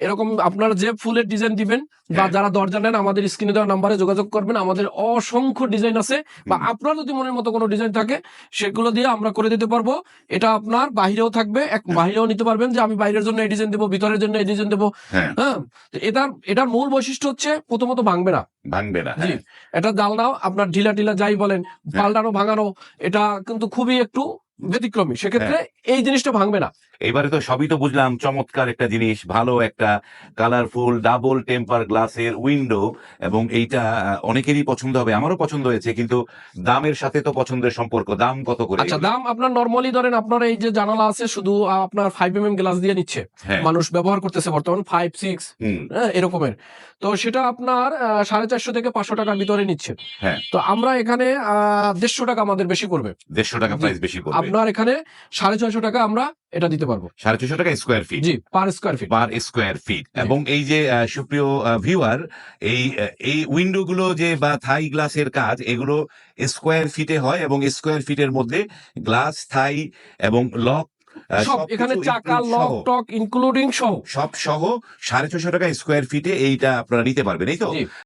এরকম আপনারা যে ফুলের ডিজাইন দিবেন বা যারা দরজা নেন আমাদের স্ক্রিনে দেওয়া নাম্বারে যোগাযোগ করবেন। আমাদের অসংখ্য ডিজাইন আছে, বা আপনার যদি মনের মতো কোনো ডিজাইন থাকে সেগুলো দিয়ে আমরা করে দিতে পারবো। এটা আপনার বাহিরেও থাকবে, বাহিরেও নিতে পারবেন যে আমি বাইরের জন্য এই ডিজাইন দেবো, ভিতরের জন্য এই ডিজাইন দেবো। হ্যাঁ, তো এটার মূল বৈশিষ্ট্য হচ্ছে প্রথমত ভাঙবে না। জি, এটা জানলা আপনার ঢিলা টিলা যাই বলেন, পাল্টানো ভাঙানো এটা কিন্তু খুবই একটু ব্যতিক্রমী, সেক্ষেত্রে এই জিনিসটা ভাঙবে না। এবারে তো সবই তো বুঝলাম, চমৎকার একটা জিনিস, ভালো একটা কালারফুল ডাবল টেম্পার গ্লাসের উইন্ডো, এবং এইটা অনেকেরই পছন্দ হবে, আমারও পছন্দ হয়েছে, কিন্তু দামের সাথে তো পছন্দের সম্পর্ক। দাম কত করে? আচ্ছা, দাম আপনার নরমালি ধরেন আপনার এই যে জানালা আছে শুধু আপনার 5mm গ্লাস দিয়ে নিচ্ছে, মানুষ ব্যবহার করতেছে বর্তমান 5-6 এরকমের, তো সেটা আপনার 450 থেকে 500 টাকার ভিতরে নিচ্ছে। তো আমরা এখানে 150 টাকা আমাদের বেশি পড়বে, 150 টাকা প্রাইস বেশি পড়বে। আপনার এখানে 650 টাকা আমরা এটা দিতে পারবো। 650 টাকা স্কোয়ার ফিট? জি, পার স্কোয়ার ফিট। এবং এই যে সুপ্রিয় ভিউয়ার, এই উইন্ডো গুলো যে বা থাই গ্লাসের কাজ, এগুলো স্কোয়ার ফিটে হয়, এবং স্কোয়ার ফিটের মধ্যে গ্লাস, থাই এবং লক সব এখানে চাকা লক টক ইনক্লুডিং সহ, সব সহ 650 টাকা স্কোয়ার ফিটে এইটা আপনারা নিতে পারবেন, এই তো?